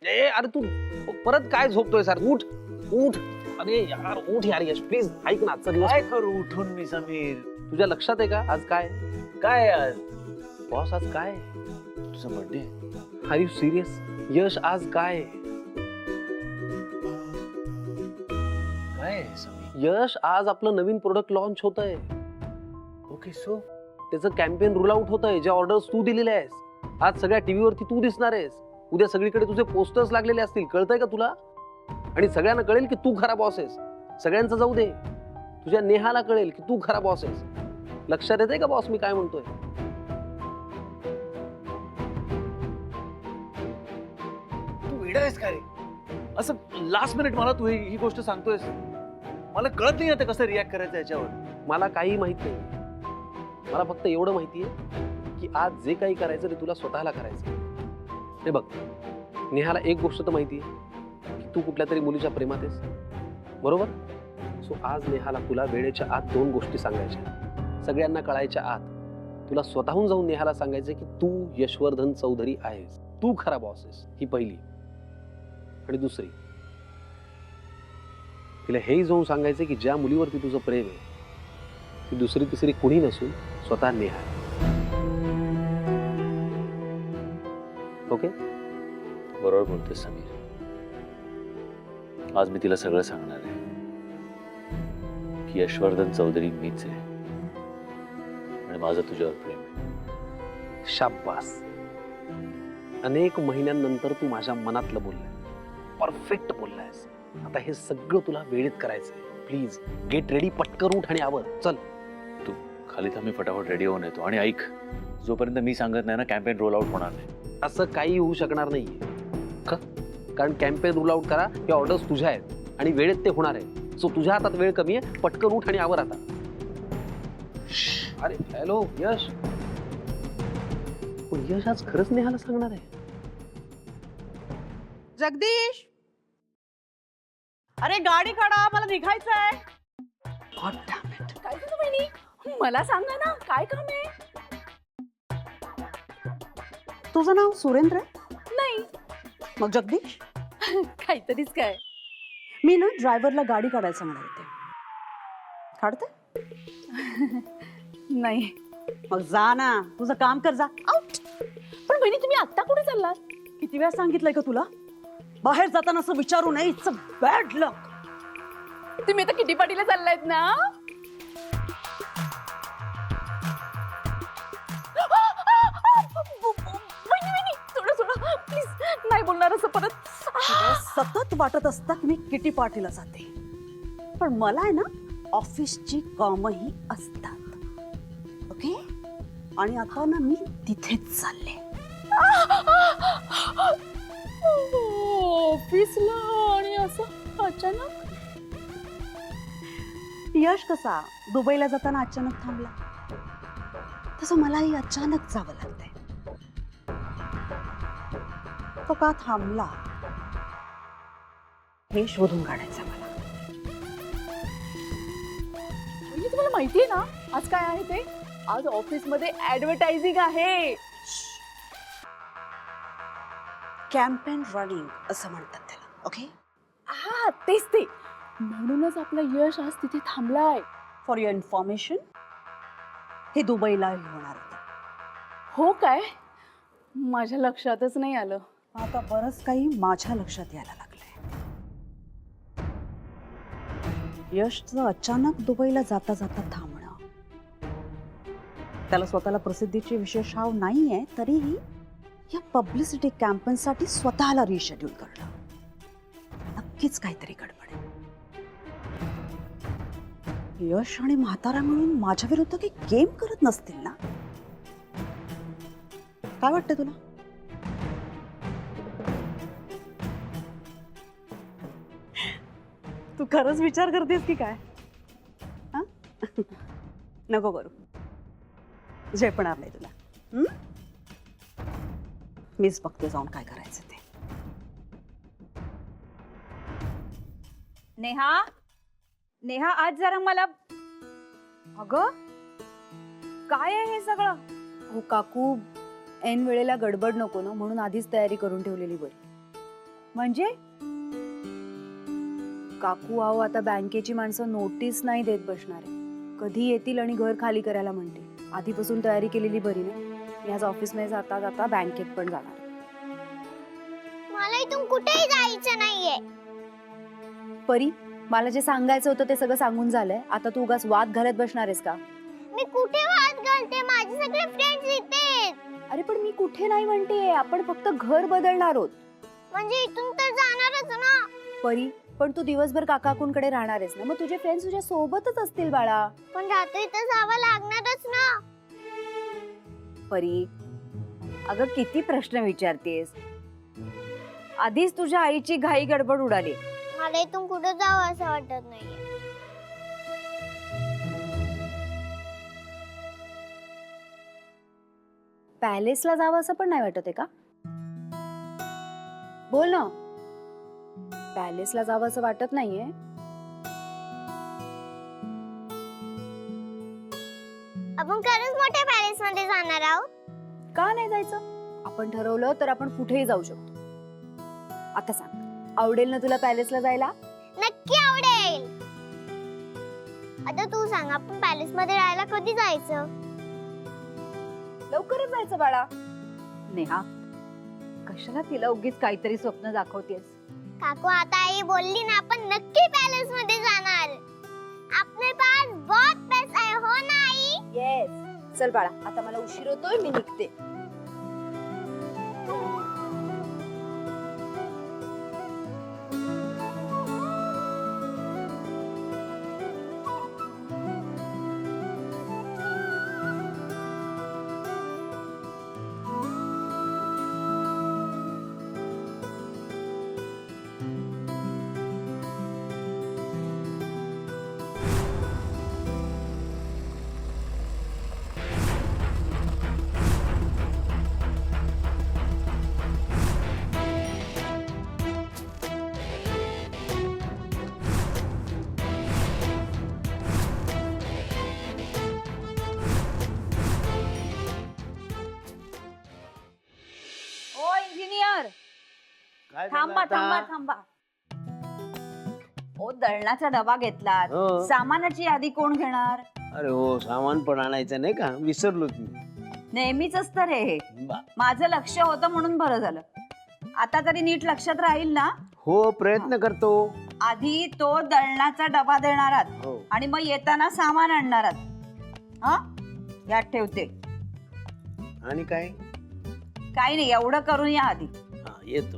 ए अरे तू परत काय झोपतोय सर? उठ उठ. अरे यार उठ यार यश प्लीज. ऐक ना, आजचा दिवस काय करू उठून मी समीर? तुझ्या लक्षात आहे का आज काय? काय आज बॉस आज काय? तुझा birthday? Are you serious? Yash आज काय? काय आहे समीर? यश आज आपलं नवीन प्रोडक्ट लॉन्च होत आहे. ओके सो त्याचं कॅम्पेन रूल आउट होत आहे. ज्या ऑर्डर्स तू दिलेल्या आहेस, आज सगळ्या टीव्हीवरती तू दिसणार आहेस. उद्या सगळीकडे तुझे पोस्टर्स लागलेले असतील. कळतंय का तुला? आणि सगळ्यांना कळेल की तू खरा बॉस आहेस. सगळ्यांचं जाऊ दे, तुझ्या नेहाला कळेल की तू खरा बॉस आहेस. लक्षात येते का बॉस मी काय म्हणतोय? तू वेडा आहेस का रे? असं लास्ट मिनिट मला तू ही गोष्ट सांगतोयस. मला कळत नाही आता कसं रिॲक्ट करायचं याच्यावर. मला काही माहित नाही. मला फक्त एवढं माहितीये की आज जे काही करायचं ते तुला स्वतःला करायचं. हे बघ, नेहाला एक गोष्ट तर माहितीये की तू कुठल्या तरी मुलीच्या प्रेमात आहेस, बरोबर? सो आज नेहाला तुला वेळेच्या आत 2 गोष्टी सांगायच्या. सगळ्यांना कळायच्या आत तुला स्वतःहून जाऊन नेहाला सांगायचं की तू यशवर्धन चौधरी आहेस. तू खरा बॉस आहेस. ही पहिली. आणि दुसरी, तिला हेही जाऊन सांगायचं की ज्या मुलीवरती तुझं प्रेम आहे ती दुसरी तिसरी कुणी नसून स्वतः नेहा. ओके? बरोबर बोलतोय समीर. आज मी तिला सगळं सांगणार आहे की यशवर्धन चौधरी मीच आहे आणि माझं तुझ्यावर प्रेम आहे. शाब्बास. अनेक महिन्यांनंतर तू माझ्या मनातलं बोललाय. परफेक्ट बोललायस. आता हे सगळं तुला वेळेत करायचंय. Please get ready. पटकन उठ आणि आवर. चल. तू खाली थांब, मी फटाफट रेडी होऊन येतो. आणि ऐक, जोपर्यंत मी सांगत नाही ना कॅम्पेन रोल आउट होणार नाही. असं काही होऊ शकणार नाहीये. का? कारण कॅम्पेन रूल आउट करा हे ऑर्डर्स तुझ्या आहेत आणि वेळेत ते होणार आहे. सो तुझ्या हातात वेळ कमी आहे. पटकन उठ आणि आवर आता. अरे हॅलो यश. पण यश आज खरंच नेहाला सांगणार आहे? जगदीश, अरे गाडी काढा, मला निघायचंय. God damn it. काय झालं बहिणी? मला सांगा ना, काय काम आहे? तुझं नाव सुरेंद्र आहे? नाही, मग जगदीश? काहीतरीच काय. मी ना ड्रायव्हरला गाडी काढायला सांगणार होते. काढते? नाही. मग जा ना, तुझं काम कर, जा. आउट. पण बहिणी तुम्ही आत्ता कुठे चाललात? किती वेळा सांगितलंय का तुला? बाहेर जाताना असं विचारू नये. इट्स अ बॅड लक. तुम्ही आता किटी पार्टीला चाललायत ना? बहिणी, थोडं थोडं प्लीज, नाही बोलणार असं परत. सतत वाटत असतात मी किटी पार्टीला जाते, पण मला आहे ना ऑफिसची कामही असतात. ओके? आणि आता ना मी तिथेच चालले. ऑफिसला आणि असं अचानक? यश कसा दुबईला जाताना अचानक थांबला, तसं मलाही अचानक जावं लागतंय. तो का थांबला हे शोधून काढायचं मला. बहिणी, तुम्हाला माहितीये ना आज काय आहे ते? आज ऑफिस मध्ये ऍडव्हर्टायझिंग आहे. कॅम्पेन रनिंग असं म्हणतात त्याला. ओके? हा तेच ते. म्हणूनच आपला यश आज तिथे थांबलाय. फॉर युअर इन्फॉर्मेशन, हे दुबईला होणार होतं. हो काय? माझ्या लक्षातच नाही आलं. आता बरंच काही माझ्या लक्षात यायला लागलंय. यशचं अचानक दुबईला जाता जाता थांबणं, त्याला स्वतःला प्रसिद्धीची विशेष हाव नाहीये, तरीही या पब्लिसिटी कॅम्पेनसाठी स्वतःला रिशेड्यूल करणं. नक्कीच काहीतरी गडबड आहे. यश आणि म्हातारा मिळून माझ्या विरुद्ध काही गेम करत नसतील ना? काय वाटतं तुला? तू खरंच विचार करतेस की काय? हा? नको करू. झेपणार नाही तुला. मीच बघते जाऊन काय करायचं ते. नेहा, नेहा आज जरा मला. अगं काय आहे हे सगळं? हो काकू, ऐन वेळेला गडबड नको ना, म्हणून आधीच तयारी करून ठेवलेली बरी. म्हणजे काकू आहो आता बँकेची माणसं नोटीस नाही देत बसणार आहे. कधी येतील आणि घर खाली करायला म्हणतील. आधीपासून तयारी केलेली बरी ना. मी आज ऑफिसमध्ये जाता जाता बँकेत पण जाणार. मला इथून कुठेही जायचं नाहीये. परी, मला जे सांगायचं होतं ते सगळं सांगून झालंय. आता तू उगाच वाद घालत बसणार आहेस का? मी कुठे वाद घालते? माझे सगळे फ्रेंड्स इथे आहेत. अरे पण मी कुठे नाही म्हणते, आपण फक्त घर बदलणार आहोत. म्हणजे इथून तर जाणारच ना. परी, पण तू दिवसभर काकाकूंकडे राहणार आहेस ना, मग तुझे फ्रेंड्स तुझ्या सोबतच असतील बाळा. पण रात्री तर जावं लागणारच ना. परी, अगं किती प्रश्न विचारतेस. आधीच तुझ्या आईची घाई गडबड उडाली. मला इथून कुठे जावं असं वाटत नाहीये. पॅलेसला जावं असं पण नाही वाटत आहे का? बोल ना. पॅलेसला जावं असं वाटत नाहीये? आपण खरंच मोठ्या पॅलेस मध्ये जाणार आहोत. का नाही जायचं? आपण ठरवलं तर आपण कुठेही जाऊ शकतो. आता सांग, आवडेल ना तुला पॅलेसला जायला? नक्की आवडेल. आता तू सांग, आपण पॅलेस मध्ये राहायला कधी जायचं? लवकरच जायचं बाळा. नेहा, कशाला तिला उगीच काहीतरी स्वप्न दाखवतेस? काकू, आता आई बोलली ना, आपण नक्की पॅलेस मध्ये जाणार. आपले पास बहुत पैसा है, हो ना आई? येस. चल बाळा, आता मला उशीर होतोय, मी निघते. ओ इंजिनियर, थांबा थांबा थांबा. ओ, दळणाचा डबा घेतलात, हो. सामानाची यादी कोण घेणार? अरे हो, सामान पण आणायचं नाही का, विसरलोच मी. नेहमीच असतं रे हे. बा. माझं लक्ष होतं म्हणून बरं झालं. आता तरी नीट लक्षात राहील ना? हो, प्रयत्न करतो. आधी तो दळणाचा डबा देणार आहात हो. आणि मग येताना सामान आणणार आहात. हा, यात ठेवते. आणि काय? काही नाही, एवढं करून या आधी. हा, येतो.